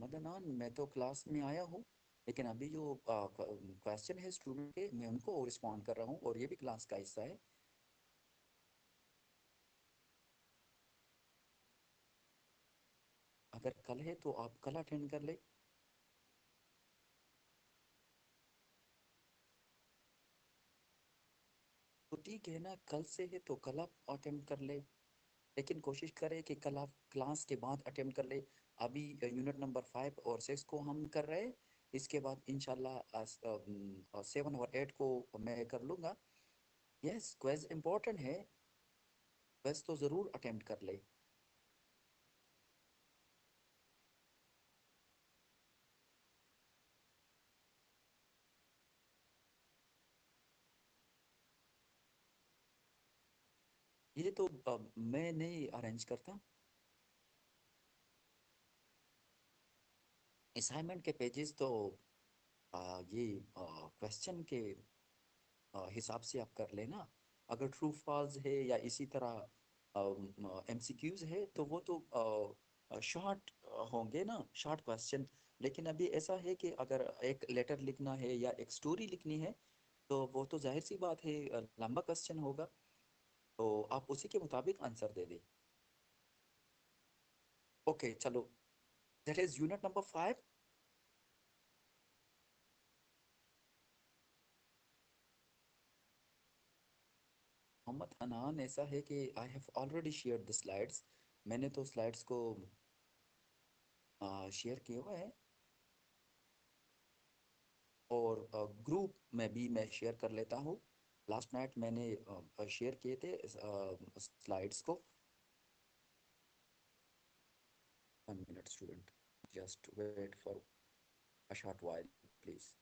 मोहम्मद अनान, मैं तो क्लास में आया हूँ, लेकिन अभी जो क्वेश्चन है स्टूडेंट के, मैं उनको रिस्पॉन्ड कर रहा हूँ और ये भी क्लास का हिस्सा है। अगर कल है तो आप कल अटेंड कर ले। तो ठीक है ना, कल से है तो कल आप अटेम्प्ट कर ले, लेकिन कोशिश करें कि कल आप क्लास के बाद अटेम्प्ट कर ले। अभी यूनिट नंबर 5 और 6 को हम कर रहे हैं। इसके बाद इंशाल्लाह 7 और 8 को मैं कर लूँगा। यस, क्वेज इम्पोर्टेंट है। क्वेज तो ज़रूर अटेम्प्ट कर ले। ये तो मैं नहीं अरेंज करता। असाइनमेंट के पेजेस तो ये क्वेश्चन के हिसाब से आप कर लेना। अगर ट्रू फॉल्स है या इसी तरह एमसीक्यूज है तो वो तो शॉर्ट होंगे ना, शॉर्ट क्वेश्चन। लेकिन अभी ऐसा है कि अगर एक लेटर लिखना है या एक स्टोरी लिखनी है तो वो तो जाहिर सी बात है, लंबा क्वेश्चन होगा, तो आप उसी के मुताबिक आंसर दे दें। ओके चलो, that is unit number 5। Mohammad Anan, ऐसा है कि I have already share the slides. मैंने तो स्लाइड्स को शेयर किए हुए हैं, और ग्रुप में भी मैं शेयर कर लेता हूँ। लास्ट नाइट मैंने शेयर किए थे स्लाइड्स को। 1 minute student, just wait for a short while please.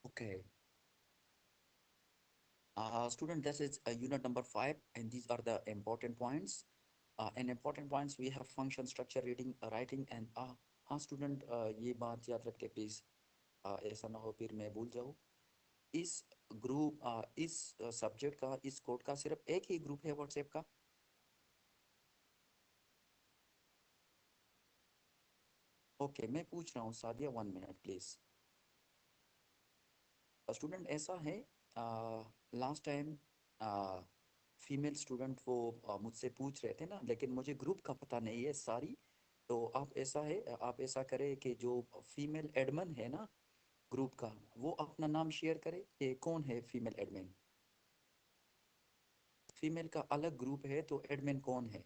Okay student, this is unit number 5 and these are the important points. And important points we have function, structure, reading, writing and हाँ student, ये बात याद रख के please, ऐसा ना हो फिर मैं भूल जाऊँ। इस इस सब्जेक्ट का, इस कोड का सिर्फ एक ही ग्रुप है व्हाट्सएप का। ओके, मैं पूछ रहा हूँ सादिया, 1 मिनट प्लीज। स्टूडेंट, ऐसा है, लास्ट टाइम फीमेल स्टूडेंट वो मुझसे पूछ रहे थे ना, लेकिन मुझे ग्रुप का पता नहीं है सारी। तो आप ऐसा है, आप ऐसा करें कि जो फीमेल एडमिन है ना ग्रुप का, वो अपना नाम शेयर करे कि कौन है फीमेल एडमिन। फीमेल का अलग ग्रुप है तो एडमिन कौन है?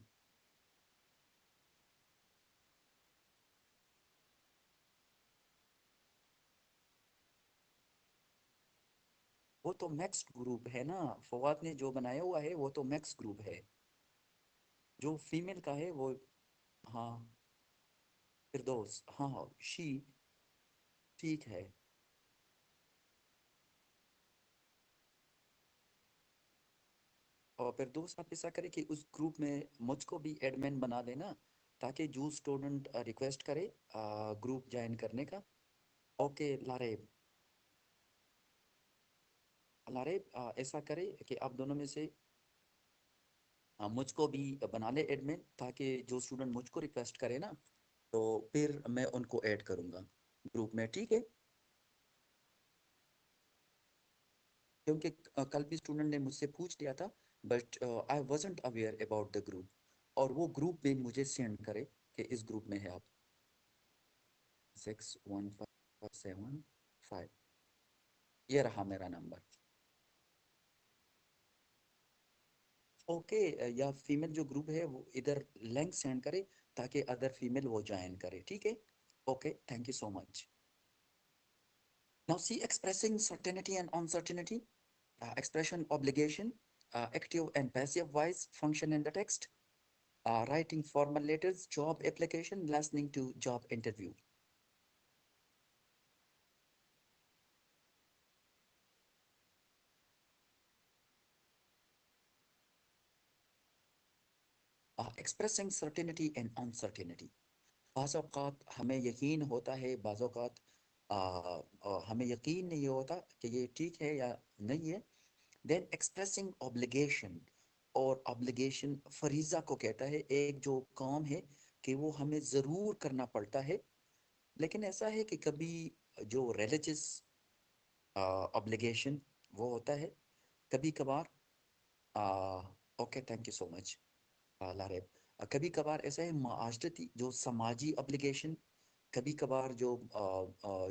वो तो मैक्स ग्रुप है ना, फवाद ने जो बनाया हुआ है वो तो मैक्स ग्रुप है। जो फीमेल का है वो, हाँ, फिरदौस, हाँ शी, ठीक है। और फिर दोस्त आप ऐसा करें कि उस ग्रुप में मुझको भी एडमिन बना लेना, ताकि जो स्टूडेंट रिक्वेस्ट करे ग्रुप ज्वाइन करने का। ओके लारेब, लारेब ऐसा करे कि आप दोनों में से मुझको भी बना ले एडमिन, ताकि जो स्टूडेंट मुझको रिक्वेस्ट करे ना, तो फिर मैं उनको ऐड करूँगा ग्रुप में, ठीक है? क्योंकि कल भी स्टूडेंट ने मुझसे पूछ लिया था, but I wasn't aware about the group, और वो ग्रुप भी मुझे सेंड करे कि इस ग्रुप में है आप। 61575, ये रहा मेरा नंबर। ओके, या फीमेल जो ग्रुप है वो इधर लिंक सेंड करे, ताकि अदर फीमेल वो ज्वाइन करे, ठीक है? Okay, thank you so much. Now see expressing certainty and uncertainty, expression obligation, active and passive voice function in the text, writing formal letters, job application, listening to job interview. Expressing certainty and uncertainty. बाज़ औक़ात हमें यकीन होता है, बाज़ औक़ात हमें यकीन नहीं होता कि ये ठीक है या नहीं है। देन एक्सप्रेसिंग ऑब्लिगेशन, और ऑब्लिगेशन फरीज़ा को कहता है, एक जो काम है कि वो हमें ज़रूर करना पड़ता है। लेकिन ऐसा है कि कभी जो रिलीजियस ऑब्लिगेशन वो होता है, कभी कभार। Okay, thank you so much Laraib. कभी कभार ऐसा है माशरती जो समाजी ऑब्लिगेशन, कभी कभार जो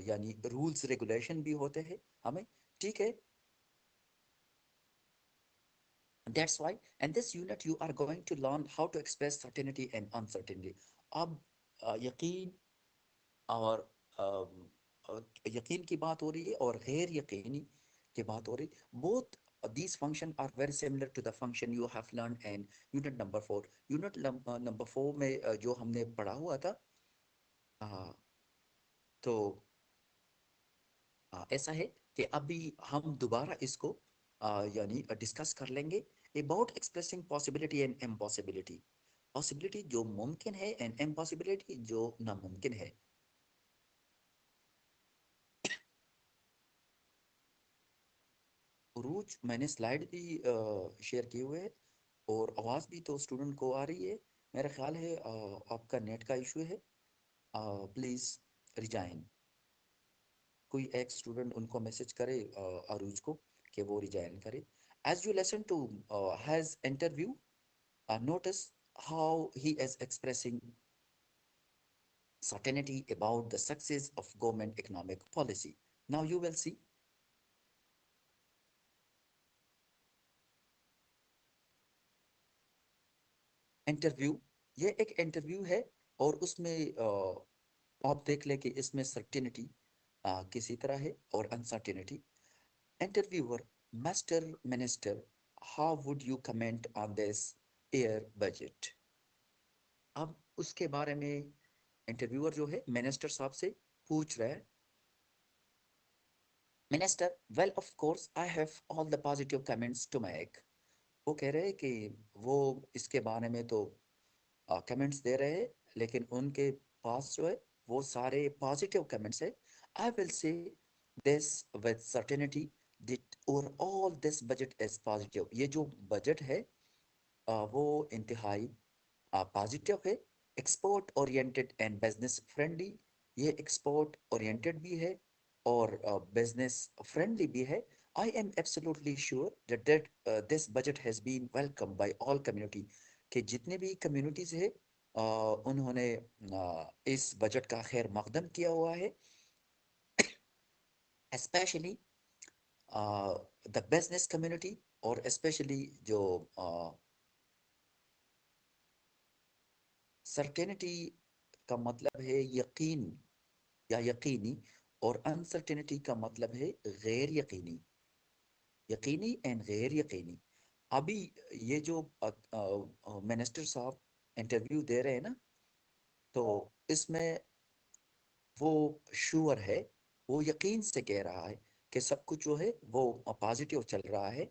यानी रूल्स रेगुलेशन भी होते हैं हमें, ठीक है। That's why, in this unit, you are going to learn how to express certainty and uncertainty. अब यकीन और यकीन की बात हो रही है और गैर यकीनी की बात हो रही। both these function are very similar to the function you have learned in unit number 4। unit number 4 में जो हमने पढ़ा हुआ था, अ, तो ऐसा है कि अभी हम दोबारा इसको यानी डिस्कस कर लेंगे about expressing possibility and impossibility. Possibility जो मुमकिन है एंड इम्पॉसिबिलिटी जो नामुमकिन है। उरूज मैंने स्लाइड भी शेयर किए हुए है, और आवाज़ भी तो स्टूडेंट को आ रही है। मेरा ख्याल है आपका नेट का इशू है। प्लीज़ रिजाइन, कोई एक स्टूडेंट उनको मैसेज करे अरूज को कि वो रिजाइन करे। As you listen to his interview, notice how he is expressing certainty about the success of government economic policy. Now you will see interview. ये एक इंटरव्यू है, और उसमें आप देख ले कि इसमें सर्टिनिटी किसी तरह है और uncertainty. Interviewer: master minister, how would you comment on this air budget. अब उसके बारे में इंटरव्यूअर जो है मिनिस्टर साहब से पूछ रहा है। Minister: well of course I have all the positive comments to make. वो कह रहे हैं कि वो इसके बारे में तो कमेंट्स दे रहे हैं, लेकिन उनके पास जो है वो सारे पॉजिटिव कमेंट्स है। I will say this with certainty that overall this budget is positive. ये जो बजट है वो इंतहाई पॉजिटिव है, export oriented and business friendly. ये एक्सपोर्ट ओरिएंटेड भी है और बिजनेस फ्रेंडली भी है। I am absolutely sure that this budget has been welcome by all community, कि जितने भी कम्युनिटीज़ है उन्होंने इस बजट का खैर मकदम किया हुआ है। स्पेशली द बिजनेस कम्युनिटी, और स्पेशली जो सर्टेनिटी का मतलब है यकीन या यकीनी, और अनसर्टेनिटी का मतलब है गैर यकीनी। यकीनी एंड गैर यकीनी। अभी ये जो मिनिस्टर साहब इंटरव्यू दे रहे हैं ना, तो इसमें वो श्योर है, वो यकीन से कह रहा है कि सब कुछ जो है वो पॉजिटिव चल रहा है।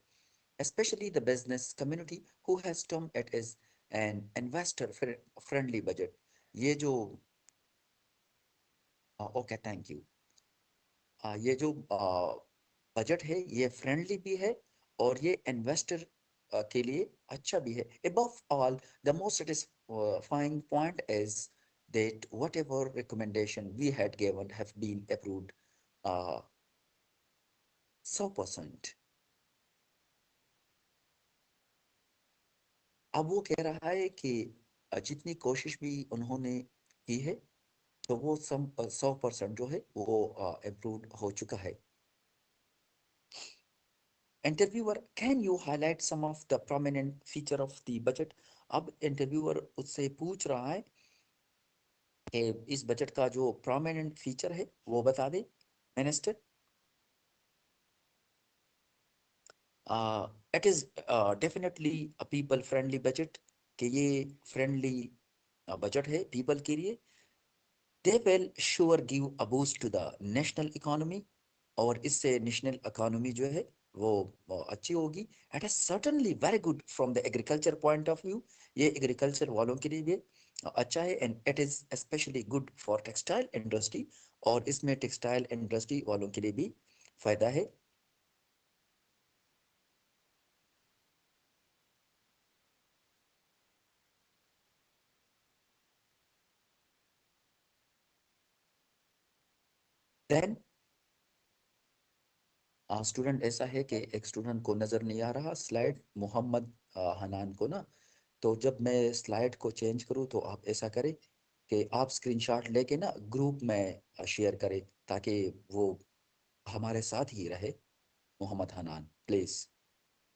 especially the business community who has termed it as an investor friendly budget। ये जो ओके, थैंक यू। ये जो बजट है ये फ्रेंडली भी है, और ये इन्वेस्टर के लिए अच्छा भी है। above all, the most satisfying point is that whatever recommendation we had given have been approved 100%। अब वो कह रहा है कि जितनी कोशिश भी उन्होंने की है, तो वो 100% जो है वो अप्रूव हो चुका है। Interviewer: can you highlight some of the prominent feature of the budget. अब इंटरव्यूअर उससे पूछ रहा है कि इस बजट का जो प्रोमिनेंट फीचर है वो बता दे minister. It is definitely a people friendly budget, कि ये फ्रेंडली बजट है पीपल के लिए। They will sure give a boost to the national economy, और इससे नेशनल इकोनॉमी जो है वो अच्छी होगी। It is certainly very good from the agriculture point of view. ये एग्रीकल्चर वालों के लिए भी अच्छा है, and it is specially good for textile industry, और इसमें टेक्सटाइल इंडस्ट्री वालों के लिए भी फायदा है। देन स्टूडेंट ऐसा है कि एक स्टूडेंट को नज़र नहीं आ रहा स्लाइड, मोहम्मद हनान को ना। तो जब मैं स्लाइड को चेंज करूँ तो आप ऐसा करें कि आप स्क्रीनशॉट लेके ना ग्रुप में शेयर करें, ताकि वो हमारे साथ ही रहे। मोहम्मद हनान प्लीज़।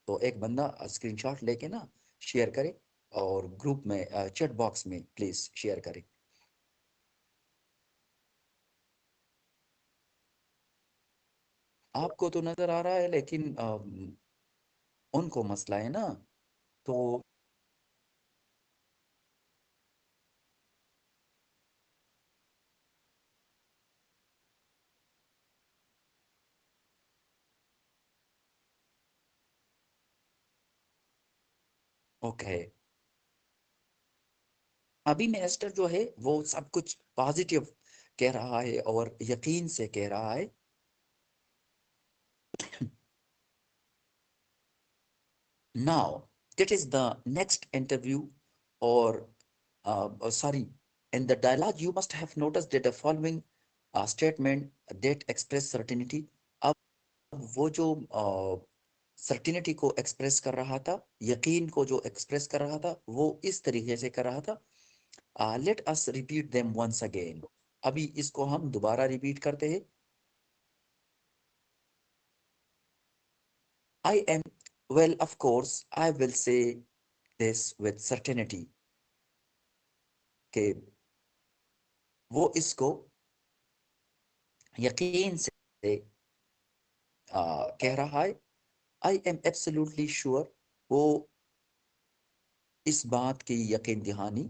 तो एक बंदा स्क्रीनशॉट लेके ना शेयर करे, और ग्रुप में चैट बॉक्स में प्लीज़ शेयर करें। आपको तो नज़र आ रहा है, लेकिन उनको मसला है ना। तो ओके, अभी मिनिस्टर जो है वो सब कुछ पॉजिटिव कह रहा है और यकीन से कह रहा है। Now, that is the next interview, or sorry, in the dialogue, you must have noticed that the following statement that express certainty. अब वो जो सर्टिनिटी को एक्सप्रेस कर रहा था, यकीन को जो एक्सप्रेस कर रहा था, वो इस तरीके से कर रहा था। Let us repeat them once again. अभी इसको हम दोबारा रिपीट करते हैं। I am, well, of course, I will say this with certainty कि वो इसको यकीन से कह रहा है। आई एम एब्सोल्युटली श्योर, वो इस बात की यकीन दहानी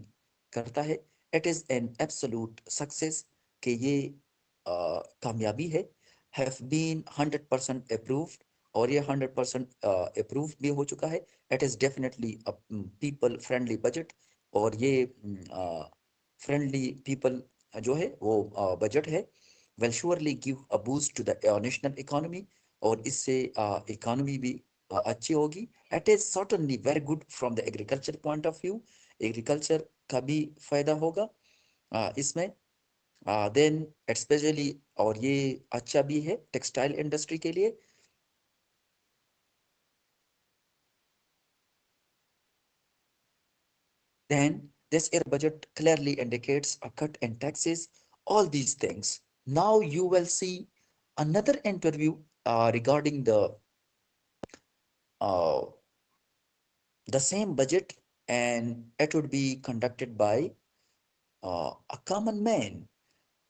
करता है। It is an absolute success, कि ये कामयाबी है। हैव बीन 100% अप्रूव्ड, और ये 100% अप्रूव भी हो चुका है। It is definitely people friendly budget, और ये फ्रेंडली पीपल जो है वो बजट है। Will surely give a boost to the national economy, और इससे इकोनॉमी भी अच्छी होगी। It is certainly very good from the agriculture point of view. Agriculture का भी फायदा होगा इसमें। देन स्पेशली, और ये अच्छा भी है टेक्सटाइल इंडस्ट्री के लिए। Then this year budget clearly indicates a cut in taxes, all these things. Now you will see another interview regarding uh, the same budget, and it would be conducted by a common man.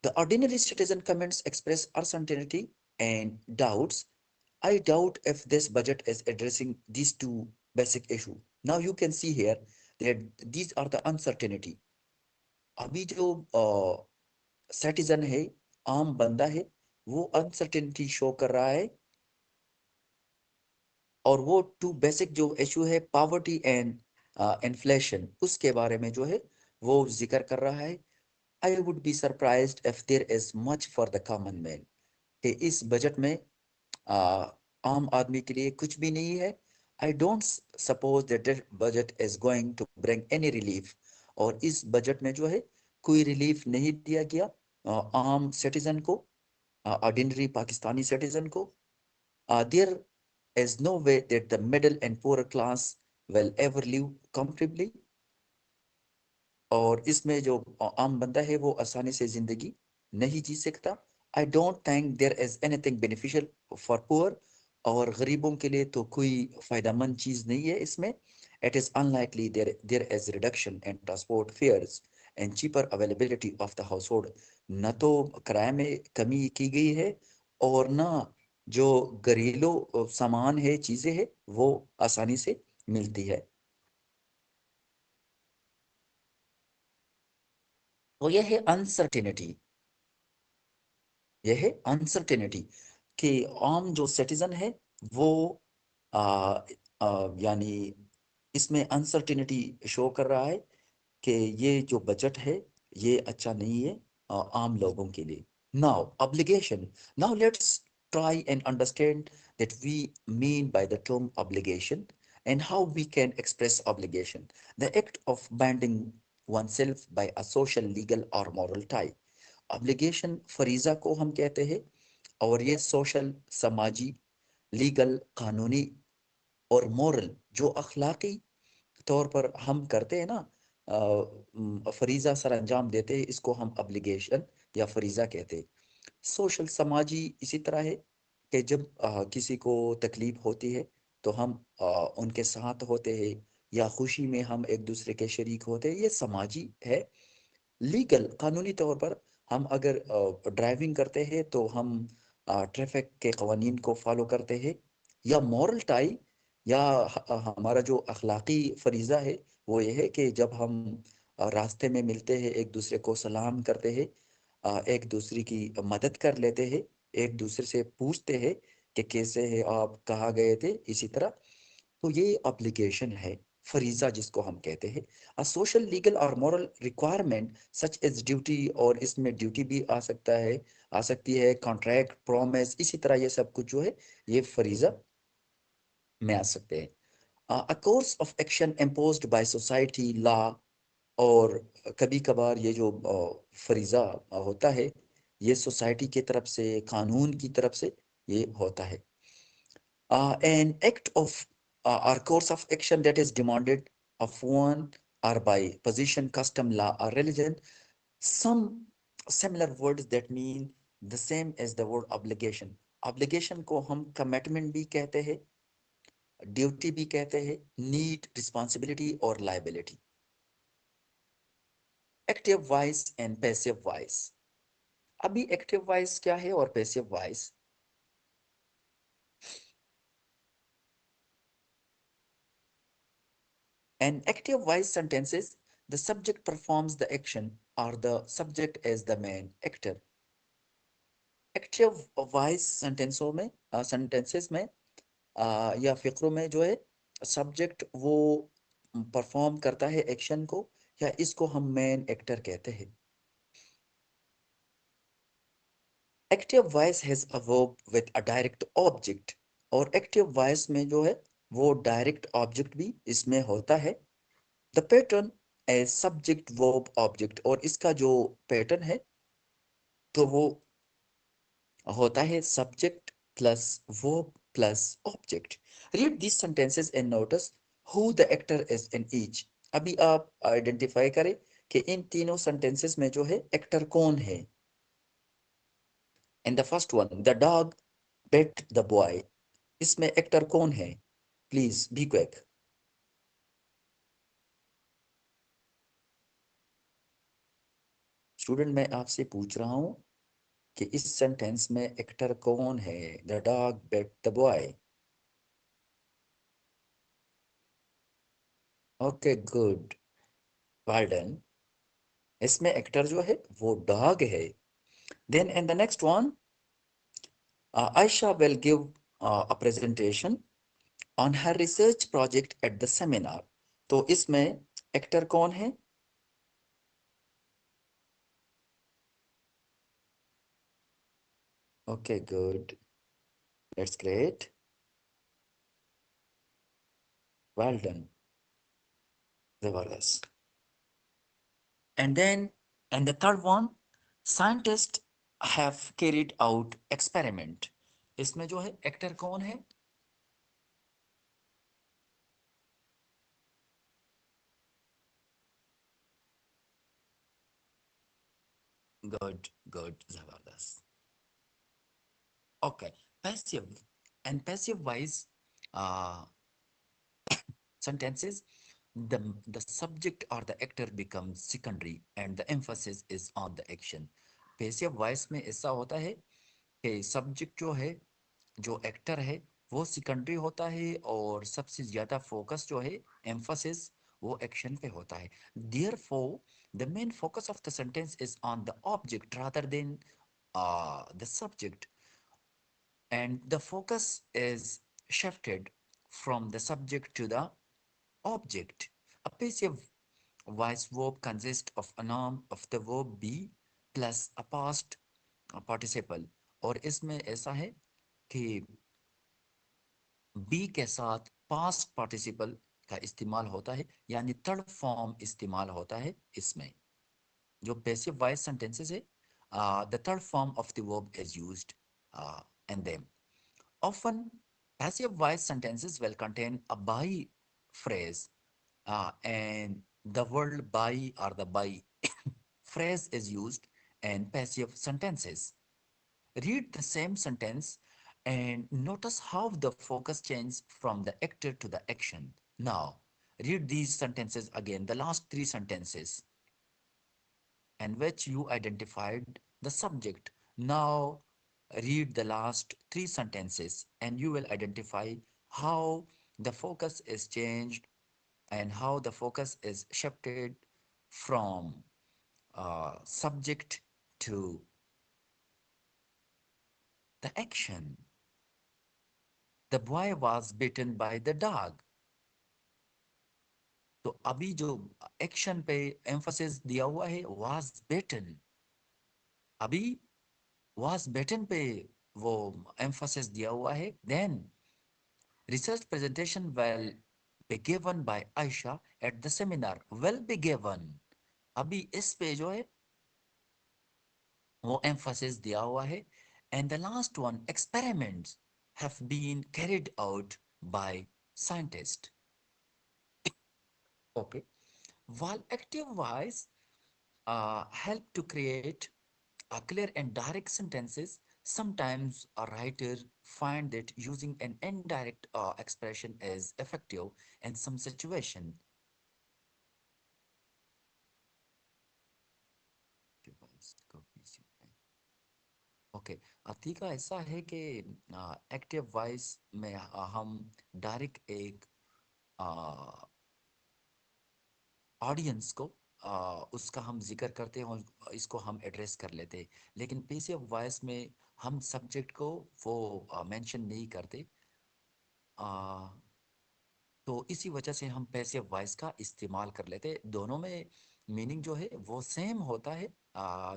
The ordinary citizen comments express uncertainty and doubts. I doubt if this budget is addressing these two basic issues. Now you can see here that these are the uncertainty. अभी जो citizen है, आम बंदा है, वो uncertainty show कर रहा है, और वो टू बेसिक जो इशू है पॉवर्टी एंड इन्फ्लेशन, उसके बारे में जो है वो जिक्र कर रहा है। I would be surprised if there is much for the common man, कि इस बजट में आ, आम आदमी के लिए कुछ भी नहीं है। I don't suppose that this budget is going to bring any relief, और इस बजट में जो है कोई रिलीफ नहीं दिया गया आम सिटीजन को, ऑर्डिनरी पाकिस्तानी सिटीजन को। There is no way that the middle and poor class will ever live comfortably, और इसमें जो आम बंदा है वो आसानी से जिंदगी नहीं जी सकता। I don't think there is anything beneficial for poor, और गरीबों के लिए तो कोई फायदेमंद चीज नहीं है इसमें। It is unlikely there is reduction in transport fares and cheaper availability of the household. न तो किराए में कमी की गई है, और ना जो घरेलू सामान है, चीजें हैं, वो आसानी से मिलती है। तो यह है अनसर्टेनिटी, यह है अनसर्टेनिटी, कि आम जो सिटीजन है वो यानी इसमें अनसर्टिनिटी शो कर रहा है कि ये जो बजट है ये अच्छा नहीं है आम लोगों के लिए. Now obligation. Now let's try and understand that we mean by the term obligation and how we can express obligation. The act of binding oneself by a social, legal or moral tie. Obligation फरीजा को हम कहते हैं और ये social, समाजी, legal, कानूनी और moral जो अखलाकी तौर पर हम करते हैं ना, फरीजा सर अंजाम देते हैं, इसको हम ऑब्लिगेशन या फरीजा कहते हैं. सोशल, समाजी इसी तरह है कि जब किसी को तकलीफ होती है तो हम उनके साथ होते हैं या खुशी में हम एक दूसरे के शरीक होते हैं, ये समाजी है. लीगल, कानूनी तौर पर हम अगर ड्राइविंग करते हैं तो हम ट्रैफिक के कवानीन को फॉलो करते हैं. या मॉरल टाई या हमारा जो अखलाकी फरीज़ा है वो ये है कि जब हम रास्ते में मिलते हैं एक दूसरे को सलाम करते हैं, एक दूसरे की मदद कर लेते हैं, एक दूसरे से पूछते हैं कि कैसे है आप, कहाँ गए थे, इसी तरह. तो ये ऑब्लिगेशन है, फरीजा जिसको हम कहते हैं. अ सोशल, लीगल और moral requirement such as duty, और इसमें ड्यूटी भी आ सकता है, आ सकती है, कॉन्ट्रैक्ट, प्रॉमिस, इसी तरह ये सब कुछ जो है ये फरीजा में आ सकते हैं. A course of action imposed by society, law, और कभी कभार ये जो फरीजा होता है ये सोसाइटी की तरफ से, कानून की तरफ से ये होता है. An act of or course of action that is demanded of one or by position, custom, law, or religion. Some similar words that mean the same as the word obligation. Obligation को हम commitment भी कहते हैं, duty भी कहते हैं, need, responsibility और liability. Active voice and passive voice. अभी एक्टिव वॉइस क्या है और passive voice. An active voice sentences, the subject performs the action or the subject as the main actor. Active voice सेंटेंसों में, सेंटेंसेस में या फिक्रों में जो है सब्जेक्ट वो परफॉर्म करता है एक्शन को, या इसको हम मेन एक्टर कहते हैं. Active voice has a verb with a direct object. और एक्टिव वॉइस में जो है वो डायरेक्ट ऑब्जेक्ट भी इसमें होता है. The pattern as subject verb object, और इसका जो पैटर्न है तो वो होता है subject plus verb plus object. Read this sentences and notice who the actor is in each. अभी आप आइडेंटिफाई करें कि इन तीनों सेंटेंसेस में जो है एक्टर कौन है. In the first one, the dog bit the boy, इसमें एक्टर कौन है. Please be quick. स्टूडेंट, मैं आपसे पूछ रहा हूं कि इस सेंटेंस में एक्टर कौन है. The dog bit the boy. Okay, good, well done. इसमें एक्टर जो है वो डॉग है. Then in the next one, Aisha will give a presentation on her research project at the seminar. तो इसमें एक्टर कौन है. Okay, good, that's great, well done, जबरदस्त. And then and the third one, scientist have carried out experiment. इसमें जो है actor कौन है. गुड, गुड, जबरदस्त. Okay, passive. And passive voice sentences, the subject or the actor becomes secondary and the emphasis is on the action. Passive voice में ऐसा होता है कि सब्जेक्ट जो है, जो एक्टर है, वो सेकेंडरी होता है और सबसे ज्यादा फोकस जो है, एम्फोसिस, वो एक्शन पे होता है. Therefore, the main focus of the sentence is on the object rather than the subject, and the focus is shifted from the subject to the object. A passive voice verb consists of a noun of the verb be plus a past participle, और इसमें ऐसा है कि B के साथ past participle का इस्तेमाल होता है, यानी थर्ड फॉर्म इस्तेमाल होता है इसमें। जो पैसिव वॉइस सेंटेंसेस है, the third form of the verb is used in them. Often, passive voice sentences will contain a by phrase, and the word by or the by phrase is used in passive sentences. Read the same sentence and notice how the focus changes from the actor to the action. Now, read these sentences again, the last three sentences, in which you identified the subject. Now, read the last three sentences and you will identify how the focus is changed and how the focus is shifted from subject to the action. The boy was bitten by the dog. तो अभी जो action पे emphasis दिया हुआ है was bitten, अभी was bitten पे वो एम्फोसिस दिया हुआ है। then research presentation will be given by Aisha at the seminar, will be given, अभी इस पे जो है वो एम्फोसिस दिया हुआ है। and the last one, experiments have been carried out by scientists. Okay, while active voice help to create clear and direct sentences, sometimes a writer find that using an indirect expression is effective in some situation. Okay, Atika ऐसा है कि active voice में हम direct एक audience को उसका हम जिक्र करते हैं और इसको हम एड्रेस कर लेते हैं, लेकिन पैसिव वॉइस में हम सब्जेक्ट को वो मेंशन नहीं करते। आ, तो इसी वजह से हम पैसिव वॉइस का इस्तेमाल कर लेते हैं। दोनों में मीनिंग जो है वो सेम होता है,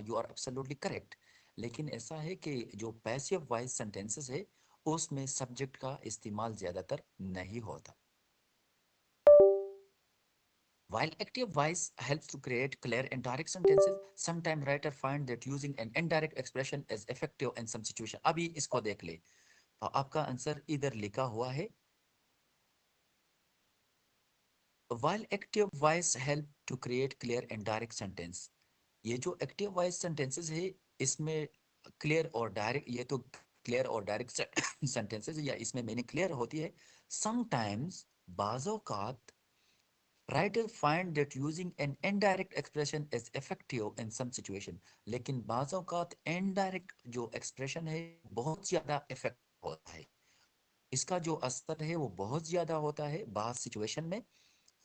यू आर एब्सोल्युटली करेक्ट। लेकिन ऐसा है कि जो पैसिव वॉइस सेंटेंसेस है उसमें सब्जेक्ट का इस्तेमाल ज़्यादातर नहीं होता। While active voice helps to create clear and direct sentences, sometimes writer find that using an indirect expression is effective in some situation. अभी इसको देख ले, तो आपका आंसर इधर लिखा हुआ है। While active voice help to create clear and direct sentence, ये जो active voice sentences है इसमें clear और direct, ये तो clear और direct sentences या इसमें मीनिंग clear होती है। Sometimes बाज़ writer find that using an indirect expression is effective in some situation, लेकिन बाज़ औक़ात indirect जो expression है बहुत ज़्यादा effective होता है, इसका जो असर है वो बहुत ज़्यादा होता है बाज़ situation में।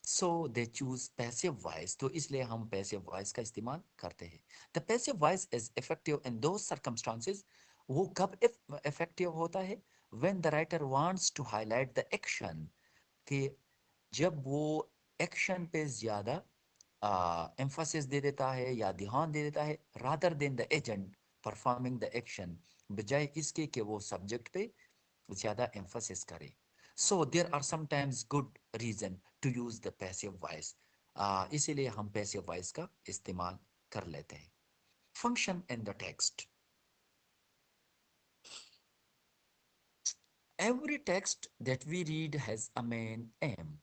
So they choose passive voice, तो इसलिए हम passive voice का इस्तेमाल करते हैं। The passive voice is effective in those circumstances, वो कब effective होता है? When the writer wants to highlight the action, कि जब वो एक्शन पे ज्यादा एम्फोसिस दे देता है या ध्यान दे देता है, rather than the agent performing the action, बजाय इसके कि वो सब्जेक्ट पे ज्यादा एम्फोसिस करे। So there are sometimes good reason to use the passive voice, इसीलिए हम पैसिव वॉइस का इस्तेमाल कर लेते हैं। Function in the text, every text that we read has a main aim.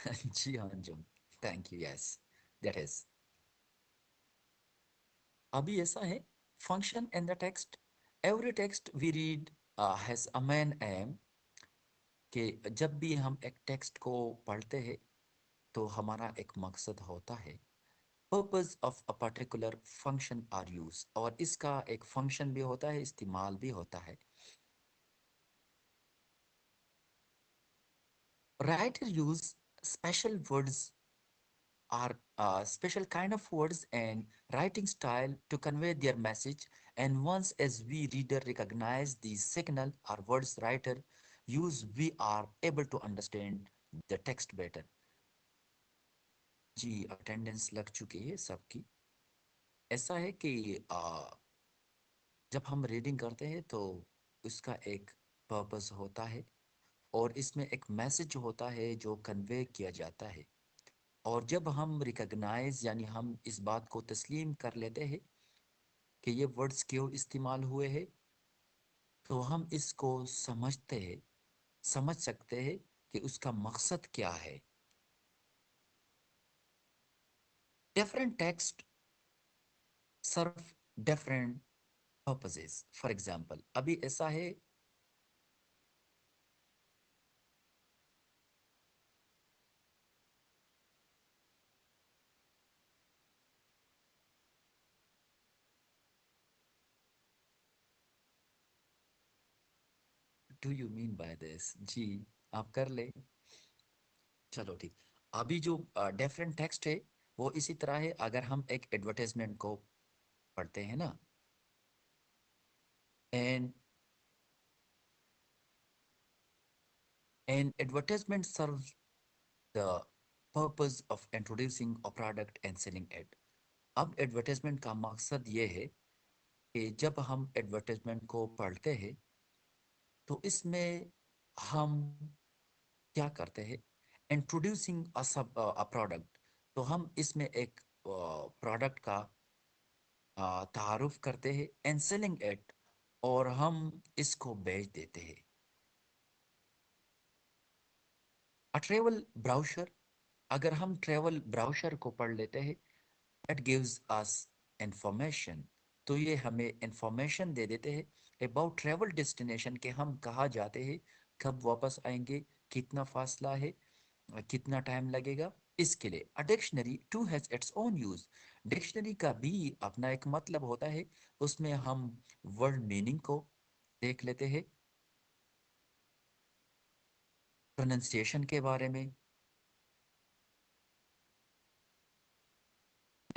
जी हाँ जी, thank you, yes that is. अभी ऐसा है, function in the text, every text we read has a main aim, कि जब भी हम एक टेक्स्ट को पढ़ते हैं तो हमारा एक मकसद होता है। Purpose of a particular function or use, और इसका एक फंक्शन भी होता है, इस्तेमाल भी होता है। Writer use special words are special kind of words and writing style to convey their message And once as we reader recognize the signal or words writer use, we are able to understand the text better. जी, attendance लग चुकी है सबकी। ऐसा है कि जब हम रीडिंग करते हैं तो उसका एक पर्पस होता है, और इसमें एक मैसेज होता है जो कन्वे किया जाता है। और जब हम रिकग्नाइज यानी हम इस बात को तस्लीम कर लेते हैं कि ये वर्ड्स क्यों इस्तेमाल हुए हैं, तो हम इसको समझते हैं, समझ सकते हैं कि उसका मकसद क्या है। Different text serve different purposes. For example, अभी ऐसा है। Do you mean by this? जी, आप कर ले। चलो ठीक। अभी जो डिफरेंट टेक्स्ट है वो इसी तरह है। अगर हम एक एडवर्टाइजमेंट को पढ़ते हैं ना, and advertisement serves the purpose of introducing a product and selling it. अब एडवर्टाइजमेंट का मकसद ये है कि जब हम एडवर्टाइजमेंट को पढ़ते हैं तो इसमें हम क्या करते हैं, इंट्रोड्यूसिंग अ सब अ प्रोडक्ट। तो हम इसमें एक प्रोडक्ट का तारुफ करते हैं, एंड सेलिंग इट, और हम इसको बेच देते हैं। अ ट्रेवल ब्राउशर, अगर हम ट्रेवल ब्राउशर को पढ़ लेते हैं, that gives us information। तो ये हमें इंफॉर्मेशन दे देते हैं अबाउट ट्रेवल डेस्टिनेशन, के हम कहाँ जाते हैं, कब वापस आएंगे, कितना फासला है, कितना टाइम लगेगा। इसके लिए a dictionary too has its own use. Dictionary का भी अपना एक मतलब होता है। उसमें हम वर्ड मीनिंग को देख लेते हैं, प्रोनाउंसिएशन के बारे में,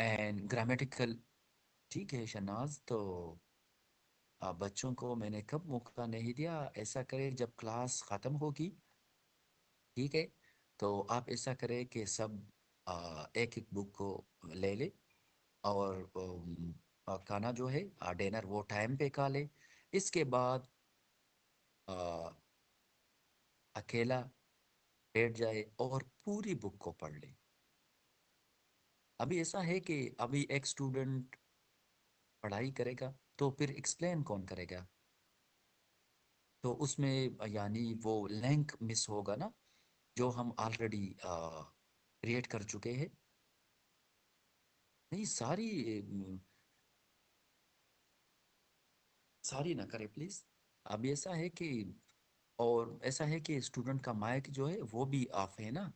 एंड ग्रामेटिकल। ठीक है शनाज, तो बच्चों को मैंने कब मौका नहीं दिया, ऐसा करें जब क्लास ख़त्म होगी। ठीक है, तो आप ऐसा करें कि सब एक एक बुक को ले ले, और खाना जो है डिनर वो टाइम पे खा ले। इसके बाद आ, अकेला बैठ जाए और पूरी बुक को पढ़ ले। अभी ऐसा है कि अभी एक स्टूडेंट पढ़ाई करेगा तो फिर एक्सप्लेन कौन करेगा? तो उसमें यानी वो लिंक मिस होगा ना, जो हम ऑलरेडी क्रिएट कर चुके हैं। नहीं, सारी सारी ना करें प्लीज। अब ऐसा है कि, और ऐसा है कि स्टूडेंट का माइक जो है वो भी ऑफ है ना।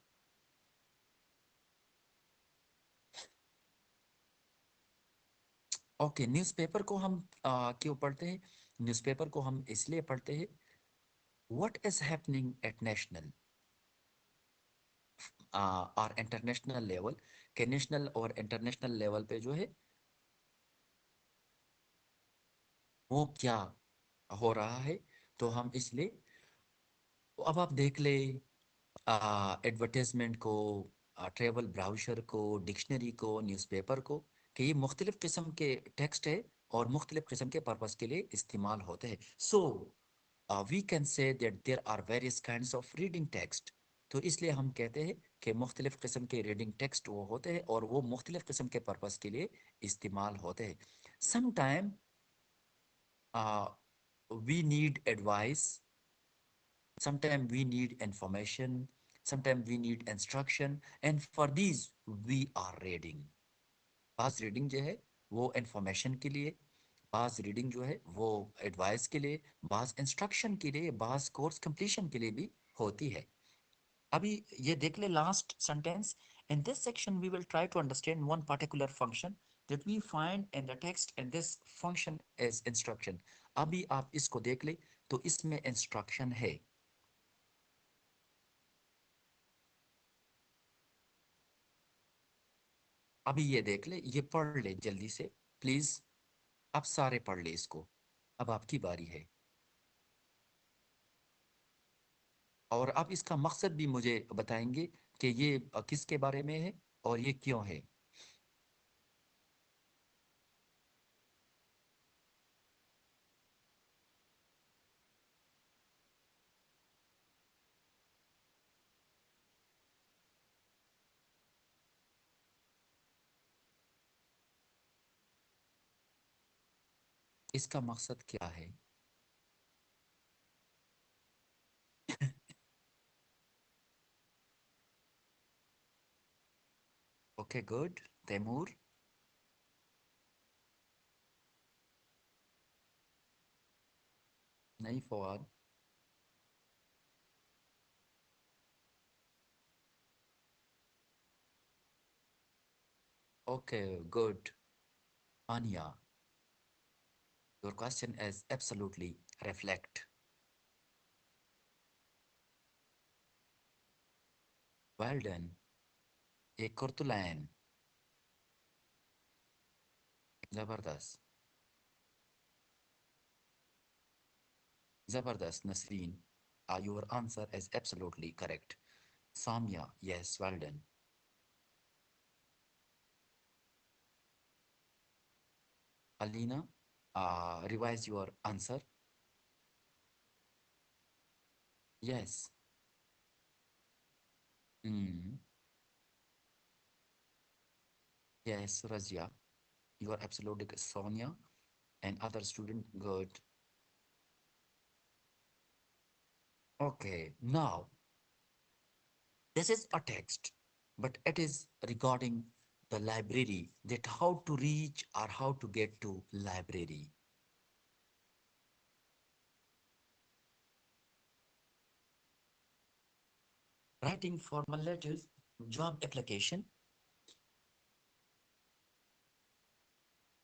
ओके, न्यूज़पेपर को हम क्यों पढ़ते हैं? न्यूज़पेपर को हम इसलिए पढ़ते हैं, what is happening at national और इंटरनेशनल लेवल, के नेशनल और इंटरनेशनल लेवल पे जो है वो क्या हो रहा है। तो हम इसलिए, तो अब आप देख ले एडवर्टाइजमेंट को, ट्रेवल ब्राउशर को, डिक्शनरी को, न्यूज़पेपर को, कि ये मुख्तलिफ किस्म के टेक्स्ट है और मुख्तलिफ किस्म के पर्पस के लिए इस्तेमाल होते हैं। So we can say that there are various kinds of reading text. तो इसलिए हम कहते हैं कि मुख्तलिफ किस्म के रीडिंग टेक्स्ट वो होते हैं और वो मुख्तलिफ किस्म के पर्पस के लिए इस्तेमाल होते हैं। Sometime we need advice, sometimes we need information, sometimes we need instruction, and for these we are reading। बाज रीडिंग जो है वो इंफॉर्मेशन के लिए, बाज रीडिंग जो है वो एडवाइस के लिए, बाज इंस्ट्रक्शन के लिए, बाज कोर्स कंप्लीशन के लिए भी होती है। अभी ये देख ले last sentence. In this section we will try to understand one particular function that we find in the text, and this function is instruction। अभी आप इसको देख ले, तो इसमें इंस्ट्रक्शन है। अभी ये देख ले, ये पढ़ ले जल्दी से प्लीज। आप सारे पढ़ ले इसको। अब आपकी बारी है। और आप इसका मकसद भी मुझे बताएंगे कि ये किसके बारे में है और ये क्यों है। इसका मकसद क्या है? Okay good. तैमूर। नहीं Fawad. Okay good. Aniya, your question is absolutely reflect. Well done. एक कुर्तुलैन। जबरदस्त। जबरदस्त Nasreen. Your answer is absolutely correct. Samya, yes, well done. Alina, revise your answer. Yes. Mm. Yes, Razia, you are absolutely Sonia and other student good. Okay, now this is a text, but it is regarding the library, that how to reach or how to get to library. Writing formal letters, job application.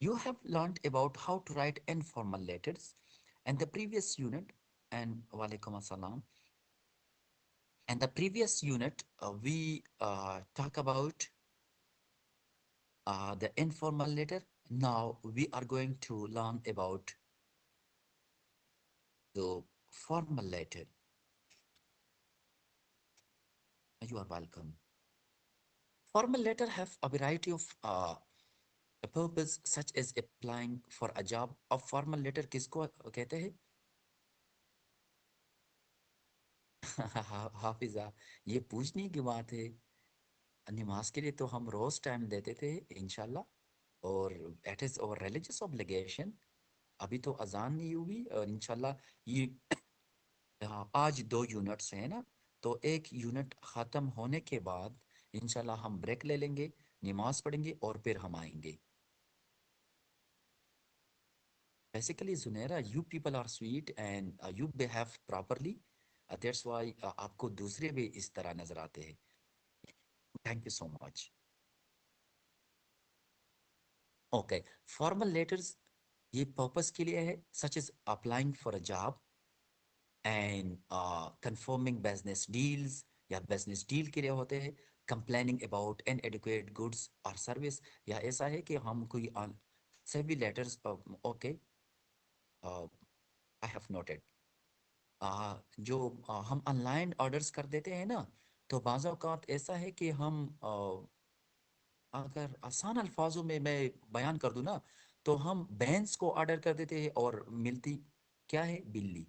You have learned about how to write informal letters and the previous unit, and walaikum assalam. And the previous unit, we talk about the informal letter. Now we are going to learn about the formal letter. You are welcome. Formal letter have a variety of purpose such as applying for a job. अब formal letter किसको कहते हैं? हाफिजा, ये पूछने की बात है। नमाज के लिए तो हम रोज टाइम देते थे इंशाल्लाह, और इट इज और रिलीजियस ऑब्लिगेशन। अभी तो अजान नहीं हुई, और इंशाल्लाह ये आज 2 यूनिट्स हैं ना, तो एक यूनिट ख़त्म होने के बाद इंशाल्लाह हम ब्रेक ले लेंगे, नमाज पढ़ेंगे और फिर हम आएंगे। Basically Zunaira, you people are sweet and you behave properly, that's why आपको दूसरे भी इस तरह नजर आते हैं। Thank you so much. Okay, formal letters ये पर्पस के लिए है, such is applying for a job and confirming business deals, या बिजनेस डील के लिए होते हैं, कंप्लेनिंग अबाउट इनएडिक्वेट गुड्स और सर्विस, या ऐसा है कि हम कोई सभी letters. Okay, I have noted. जो हम ऑनलाइन ऑर्डर्स कर देते हैं ना, तो बाज़ औक़ात ऐसा है कि हम अगर आसान अल्फाजों में मैं बयान कर दूं ना, तो हम बैंस को ऑर्डर कर देते हैं और मिलती क्या है? बिल्ली।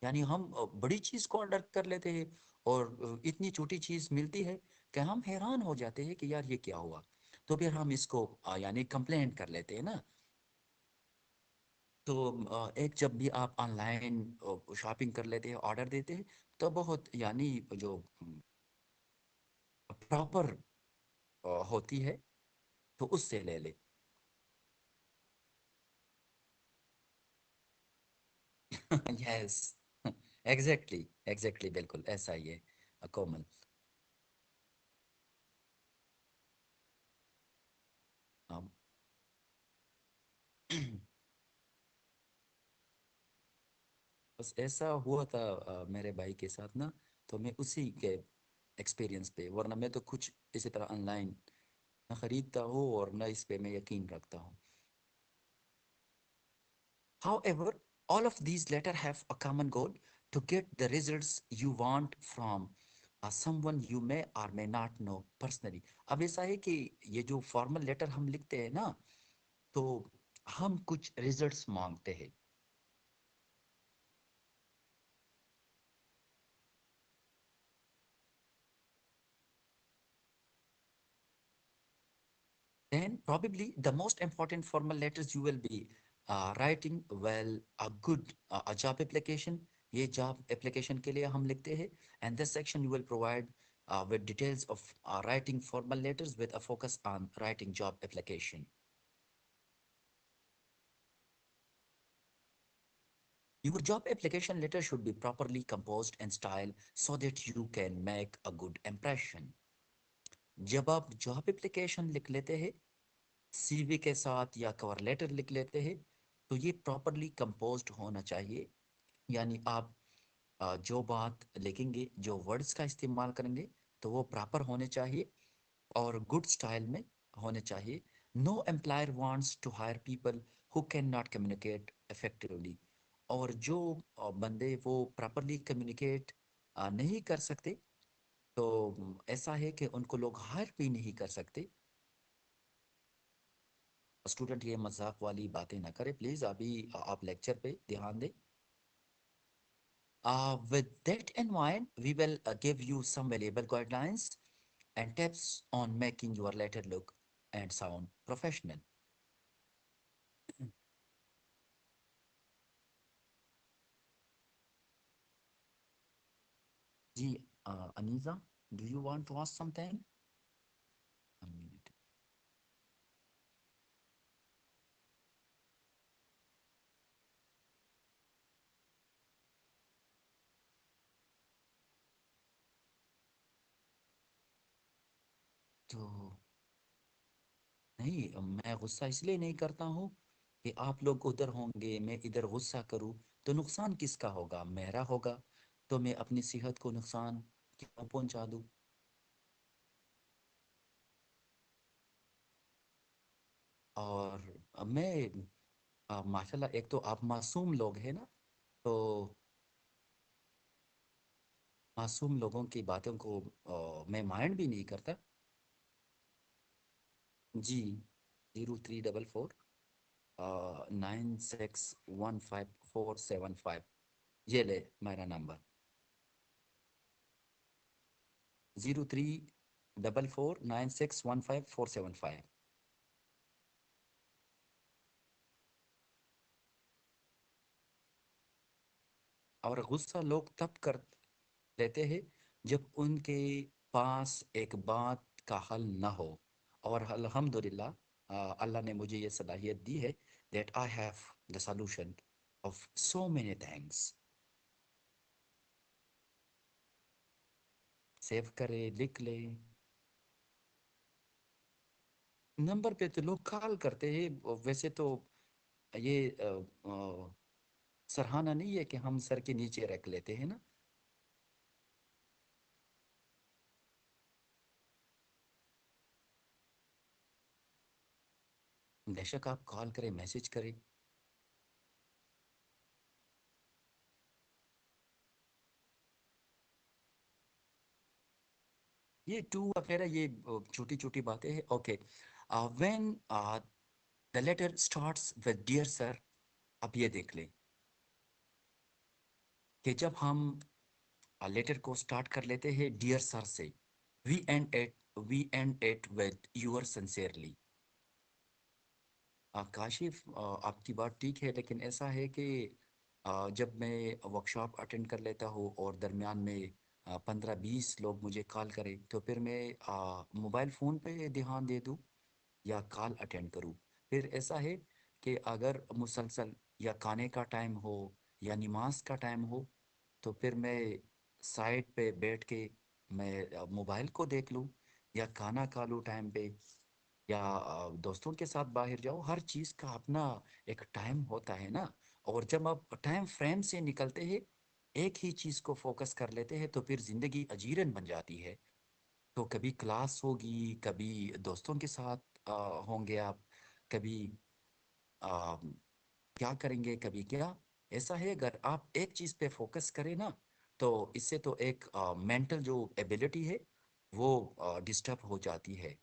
यानी हम बड़ी चीज को ऑर्डर कर लेते हैं और इतनी छोटी चीज मिलती है कि हम हैरान हो जाते हैं कि यार ये क्या हुआ। तो फिर हम इसको यानी कंप्लेंट कर लेते हैं ना। तो एक जब भी आप ऑनलाइन शॉपिंग कर लेते हैं, ऑर्डर देते हैं, तो बहुत यानी जो प्रॉपर होती है, तो उससे ले ले। यस, एग्जैक्टली एग्जैक्टली, बिल्कुल ऐसा ही है कोमल। um, बस ऐसा हुआ था मेरे भाई के साथ ना, तो मैं उसी के एक्सपीरियंस पे, वरना मैं तो कुछ इसी तरह ऑनलाइन ना खरीदता हूँ और ना इस पे मैं यकीन रखता हूँ। However, all of these letter have a common goal to get the results you want from someone you may or may not know personally. अब ऐसा है कि ये जो फॉर्मल लेटर हम लिखते हैं ना, तो हम कुछ रिजल्ट्स मांगते हैं. Then probably the most important formal letters you will be writing, well, a good a job application. ये job application के लिए हम लिखते हैं. And this section you will provide with details of writing formal letters with a focus on writing job application. Your job application letter should be properly composed and styled so that you can make a good impression. जब आप job application लिख लेते हैं CV के साथ या cover letter लिख लेते हैं, तो ये प्रॉपरली कंपोज्ड होना चाहिए. यानी आप जो बात लिखेंगे, जो वर्ड्स का इस्तेमाल करेंगे, तो वो प्रॉपर होने चाहिए और गुड स्टाइल में होने चाहिए. No employer wants to hire people who can not communicate effectively. और जो बंदे वो प्रॉपरली कम्युनिकेट नहीं कर सकते, तो ऐसा है कि उनको लोग हायर भी नहीं कर सकते. स्टूडेंट ये मजाक वाली बातें ना करें प्लीज. अभी आप लेक्चर पे ध्यान दें. With that in mind, we will give you some valuable guidelines and tips on making your letter look and sound professional. Ji, Aneeza, do you want to ask something? Unmute. तो नहीं, मैं गुस्सा इसलिए नहीं करता हूँ कि आप लोग उधर होंगे, मैं इधर गुस्सा करूँ, तो नुकसान किसका होगा? मेरा होगा. तो मैं अपनी सेहत को नुकसान क्यों पहुंचा दूँ? और मैं माशाल्लाह, एक तो आप मासूम लोग हैं ना, तो मासूम लोगों की बातों को मैं माइंड भी नहीं करता. जी, 0344 9615 475. ये ले मेरा नंबर. 0344 9615 475. और गुस्सा लोग तब कर लेते हैं जब उनके पास एक बात का हल ना हो. और अल्हम्दुलिल्लाह, अल्लाह ने मुझे ये सलाहियत दी है that I have the solution of so many things. Save करे, लिख ले. नंबर पे तो लोग कॉल करते हैं. वैसे तो ये सराहना नहीं है कि हम सर के नीचे रख लेते हैं ना. बेशक आप कॉल करें, मैसेज करें. ये टू वगैरह ये छोटी छोटी बातें हैं. Okay. When the letter starts with dear sir, अब ये देख लें कि जब हम लेटर को स्टार्ट कर लेते हैं डियर सर से, we end it with your sincerely. Kashif, आपकी बात ठीक है, लेकिन ऐसा है कि जब मैं वर्कशॉप अटेंड कर लेता हूँ और दरमियान में 15-20 लोग मुझे कॉल करें, तो फिर मैं मोबाइल फ़ोन पे ध्यान दे दूँ या कॉल अटेंड करूँ. फिर ऐसा है कि अगर मुसलसल या खाने का टाइम हो या नमाज का टाइम हो, तो फिर मैं साइड पे बैठ के मैं मोबाइल को देख लूँ या खाना खा लूँ टाइम पे, या दोस्तों के साथ बाहर जाओ. हर चीज़ का अपना एक टाइम होता है ना. और जब आप टाइम फ्रेम से निकलते हैं, एक ही चीज़ को फोकस कर लेते हैं, तो फिर जिंदगी अजीरन बन जाती है. तो कभी क्लास होगी, कभी दोस्तों के साथ होंगे आप, कभी क्या करेंगे कभी क्या। ऐसा है, अगर आप एक चीज पे फोकस करें ना, तो इससे तो एक मेंटल जो एबिलिटी है वो डिस्टर्ब हो जाती है।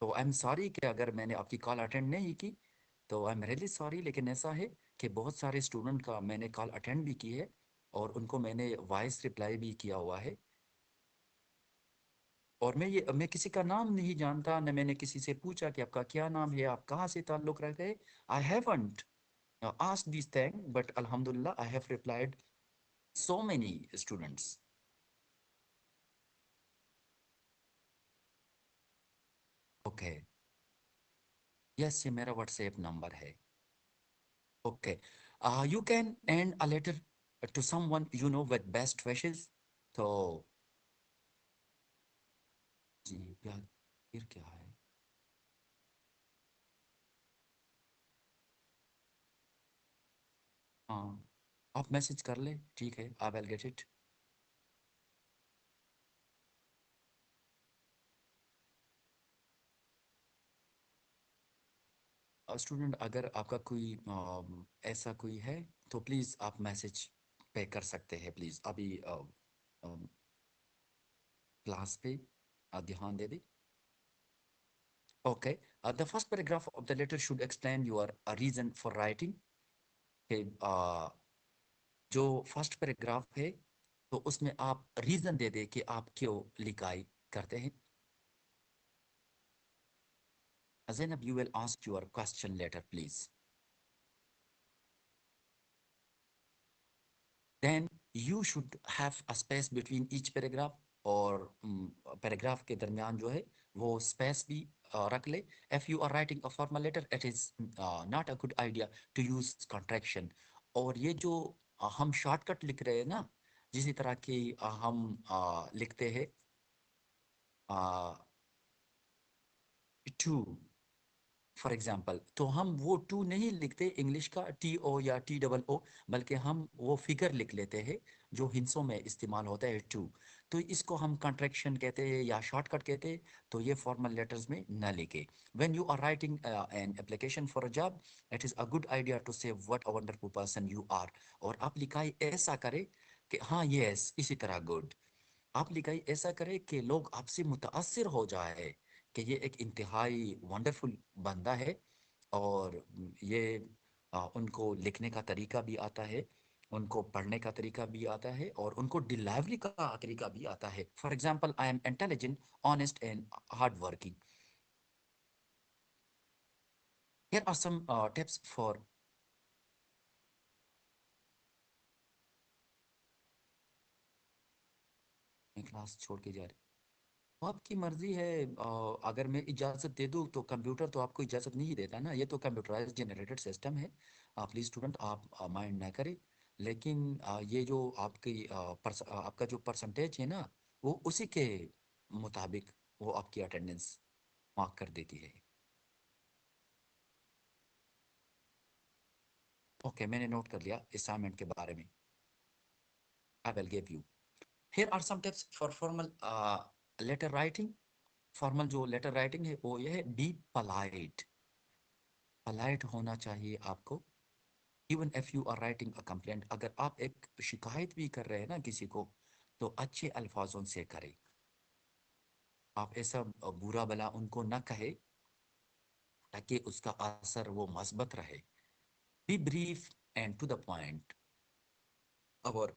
तो आई एम सॉरी कि अगर मैंने आपकी कॉल अटेंड नहीं की, तो आई एम रियली सॉरी, लेकिन ऐसा है कि बहुत सारे स्टूडेंट का मैंने कॉल अटेंड भी की है और उनको मैंने वॉइस रिप्लाई भी किया हुआ है। और मैं किसी का नाम नहीं जानता, न मैंने किसी से पूछा कि आपका क्या नाम है, आप कहाँ से ताल्लुक़ रखते हैं। I haven't asked these things, but Alhamdulillah, I have replied so many students. Okay. Yes, ये मेरा WhatsApp नंबर है। Okay. You can end a letter to someone you know with best wishes. तो जी, क्या फिर क्या है। हाँ, आप मैसेज कर ले, ठीक है, I will get it. Student, अगर आपका कोई ऐसा कोई है, तो प्लीज़ आप मैसेज पे कर सकते हैं, प्लीज़ अभी क्लास पे ध्यान दे दे। Okay. The first paragraph of the letter should explain your reason for writing. Okay. जो फर्स्ट पैराग्राफ है, तो उसमें आप रीजन दे दे कि आप क्यों लिखाई करते हैं। Zainab, you will ask your question later, please. Then you should have a space between each paragraph, और पैराग्राफ के दरमियान जो है वो स्पेस भी रख ले। If you are writing a formal letter, it is not a good idea to use contraction। और ये जो हम शॉर्टकट लिख रहे हैं ना, जिसी तरह की हम लिखते हैं टू, फॉर एग्जाम्पल, तो हम वो टू नहीं लिखते इंग्लिश का टी ओ या टी डबल ओ, बल्कि हम वो फिगर लिख लेते हैं जो हिंसों में इस्तेमाल होता है टू। तो इसको हम कंट्रैक्शन कहते हैं या शॉर्टकट कहते हैं। तो ये फॉर्मल लेटर्स में न लिखे। When you are writing an application for a job, it is a good idea to say what a wonderful person you are. और आप लिखाई ऐसा करें कि हाँ यस, इसी तरह गुड। आप लिखाई ऐसा करें कि लोग आपसे मुतासिर हो जाए कि ये एक इंतहाई वंडरफुल बंदा है। और ये उनको लिखने का तरीका भी आता है, उनको पढ़ने का तरीका भी आता है, और उनको डिलीवरी का तरीका भी आता है। For example, I am intelligent, honest and hard working. Here are some tips for. Class छोड़ के जा रहे, तो आपकी मर्जी है। अगर मैं इजाज़त दे दूँ, तो कंप्यूटर तो आपको इजाज़त नहीं देता ना, ये तो कंप्यूटराइज जनरेटेड सिस्टम है। प्लीज़ स्टूडेंट, आप माइंड ना करें। लेकिन ये जो आपकी आपका जो परसेंटेज है ना, वो उसी के मुताबिक वो आपकी अटेंडेंस मार्क कर देती है। ओके, मैंने नोट कर लिया असाइनमेंट के बारे में। I will give you. Here are some tips for formal letter writing. Formal जो लेटर राइटिंग है वो ये है, बी पोलाइट। पोलाइट होना चाहिए आपको। Even if you are writing a complaint, अगर आप एक शिकायत भी कर रहे हैं ना किसी को, तो अच्छे अल्फाजों से करें। आप ऐसा बुरा भला उनको न कहे, ताकि उसका असर वो मस्बत रहे। Be brief and to the point. और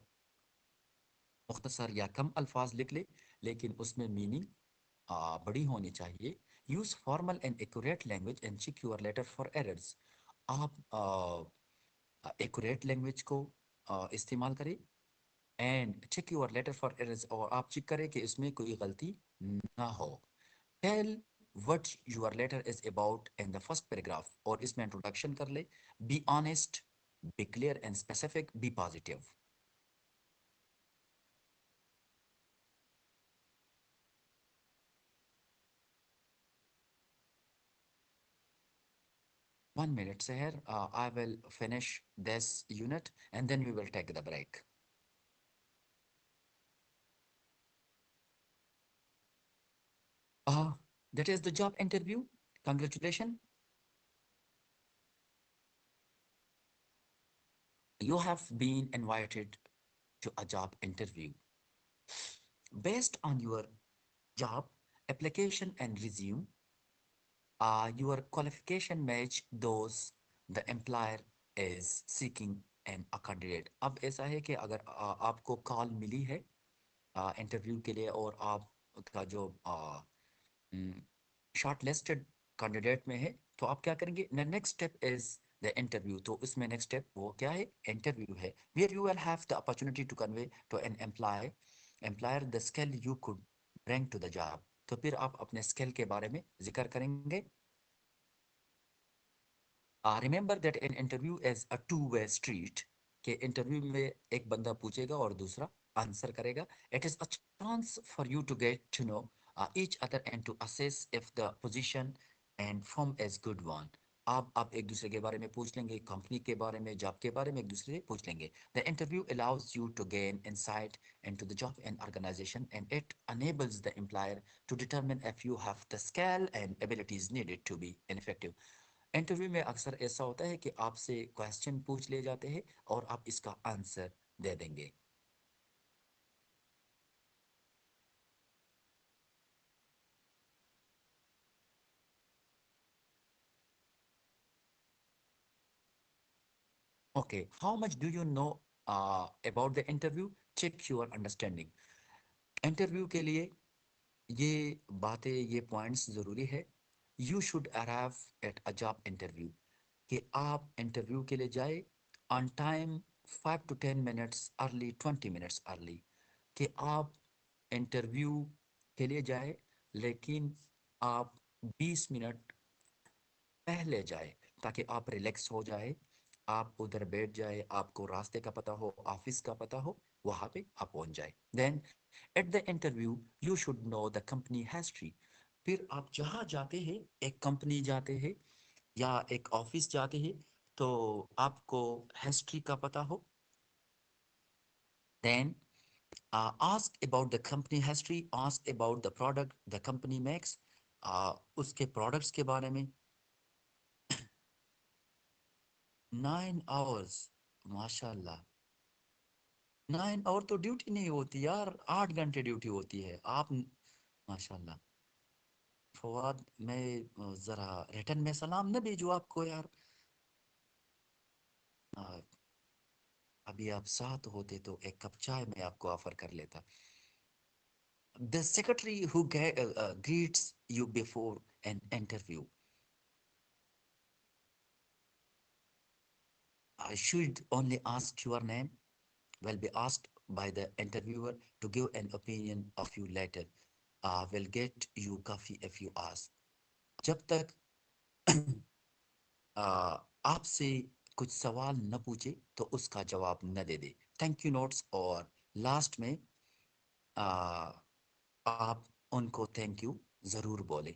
मुख्तसर या कम अल्फाज लिख ले, लेकिन उसमें मीनिंग बड़ी होनी चाहिए। Use formal and accurate language and check your letter for errors. आप एक्यूरेट लैंग्वेज को इस्तेमाल करें, and check your letter for errors, और आप चेक करें कि इसमें कोई गलती ना हो। Tell what your letter is about in the first paragraph, और इसमें इंट्रोडक्शन कर ले। Be honest, be clear and specific, be positive. 1 minute, Seher. I will finish this unit and then we will take the break. Uh, that is the job interview. Congratulations. You have been invited to a job interview. Based on your job application and resume, your qualification match those the employer is seeking an a candidate. अब ऐसा है कि अगर आपको call मिली है interview के लिए और आपका जो शॉर्ट लिस्टेड कैंडिडेट में है, तो आप क्या करेंगे? Next step is the interview. तो उसमें नेक्स्ट स्टेप वो क्या है? इंटरव्यू है, where you will have the opportunity to convey to an employer the skill you could bring to the job. तो फिर आप अपने स्किल के बारे में जिक्र करेंगे। Remember that an interview is a two way street. के इंटरव्यू में एक बंदा पूछेगा और दूसरा आंसर करेगा। It is a chance for you to get to know each other and to assess if the position and firm is good one। आप एक दूसरे के बारे में पूछ लेंगे, कंपनी के बारे में, जॉब के बारे में एक दूसरे से पूछ लेंगे। The interview allows you to gain insight into the job and organization, and it enables the employer to determine if you have the skill and abilities needed to be effective। Interview में अक्सर ऐसा होता है कि आपसे question पूछ लिए जाते हैं और आप इसका आंसर दे देंगे। Okay, how much do you know about the interview? Check your understanding. Interview के लिए ये बातें, ये पॉइंट्स ज़रूरी है। You should arrive at a job interview, कि आप इंटरव्यू के लिए जाए on time, 5 to 10 minutes early, 20 minutes early. कि आप इंटरव्यू के लिए जाए, लेकिन आप 20 मिनट पहले जाए, ताकि आप रिलैक्स हो जाए, आप उधर बैठ जाए, आपको रास्ते का पता हो, ऑफिस का पता हो, वहां पे आप पहुंच जाए। Then at the interview you should know the company history. फिर आप जहाँ जाते हैं, एक कंपनी जाते हैं या एक ऑफिस जाते हैं, तो आपको हिस्ट्री का पता हो। Then ask about the company history, ask about the product the company makes, उसके प्रोडक्ट्स के बारे में। 9 आवर्स, माशाल्लाह। 9 आवर तो ड्यूटी नहीं होती यार, 8 घंटे ड्यूटी होती है। आप माशाल्लाह। फवाद, मैं जरा रिटर्न में सलाम न भेजूँ आपको यार? आ, अभी आप साथ होते तो एक कप चाय मैं आपको ऑफर कर लेता। The secretary who greets you before an interview, I should only ask your name, will be asked by the interviewer to give an opinion of you later. Will get you coffee if you ask। जब तक आपसे कुछ सवाल न पूछे तो उसका जवाब न दे दे। थैंक यू नोट्स और लास्ट में आ, आप उनको थैंक यू जरूर बोले।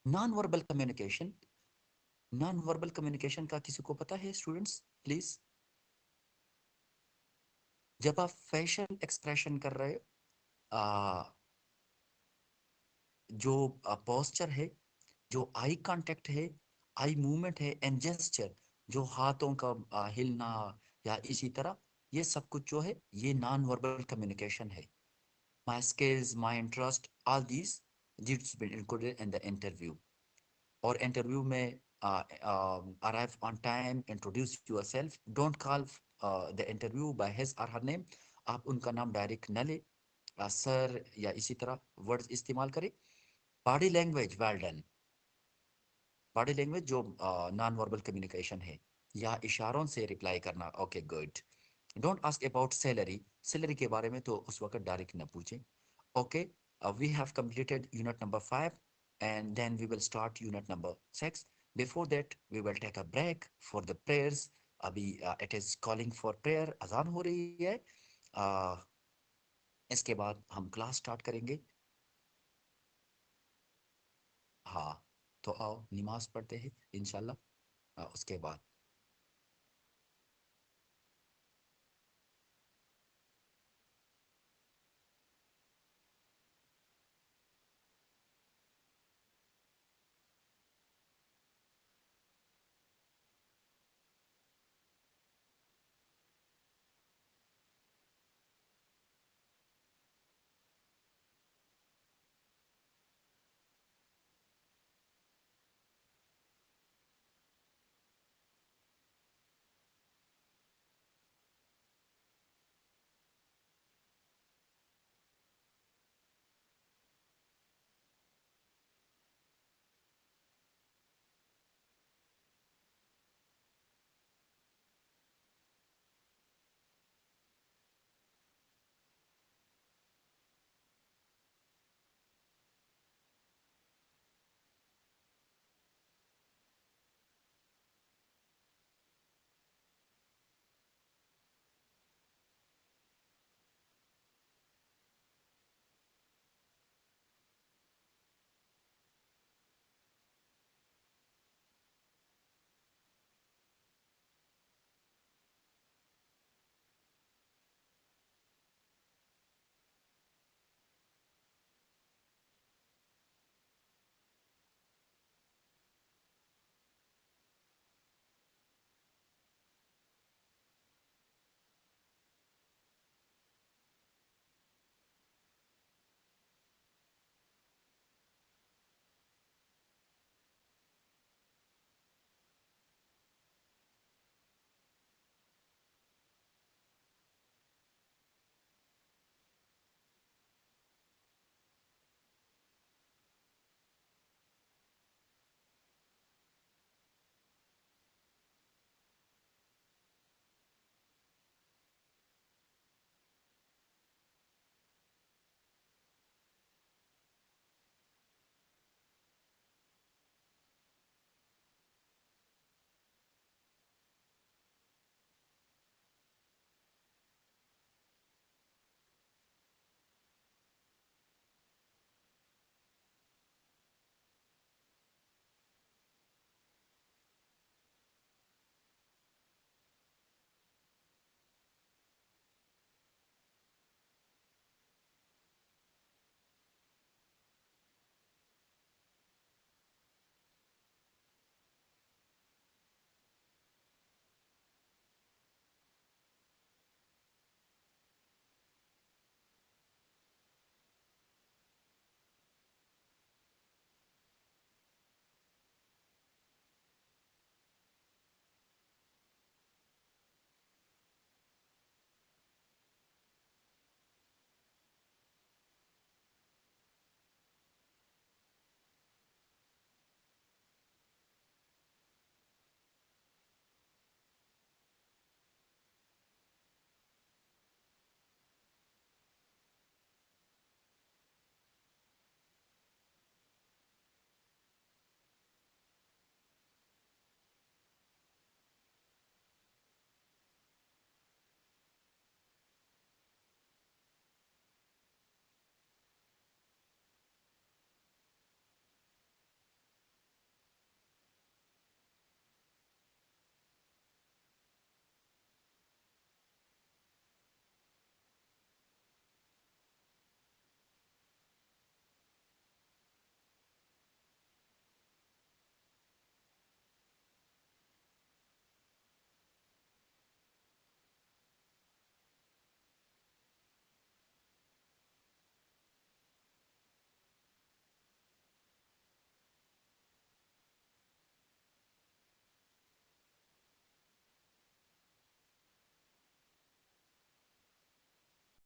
Non verbal communication, non verbal communication का किसी को पता है स्टूडेंट्स? प्लीज। जब आप फेशियल एक्सप्रेशन कर रहे हो, जो पोस्चर है, जो आई कांटेक्ट है, आई मूवमेंट है एंड जेस्चर, जो हाथों का हिलना या इसी तरह, ये सब कुछ जो है ये नॉन वर्बल कम्युनिकेशन है। My skills, my interest, all these bits been included in the interview. और इंटरव्यू में arrive on time, introduce yourself, don't call the interview by his or her name. आप उनका नाम डायरेक्ट न ले, sir या इसी तरह वर्ड्स इस्तेमाल करें। Body language, well done. Body language जो नॉन वर्बल कम्युनिकेशन है, या इशारों से रिप्लाई करना, okay good. Don't ask about salary, salary के बारे में तो उस वक्त डायरेक्ट ना पूछें। Okay, we have completed unit number 5 and then we will start unit number 6। Before that we will take a break for the prayers। अभी it is calling for prayer, अजान हो रही है। uh, इसके बाद हम क्लास स्टार्ट करेंगे। हाँ, तो आओ नमाज पढ़ते हैं इंशाल्लाह उसके बाद।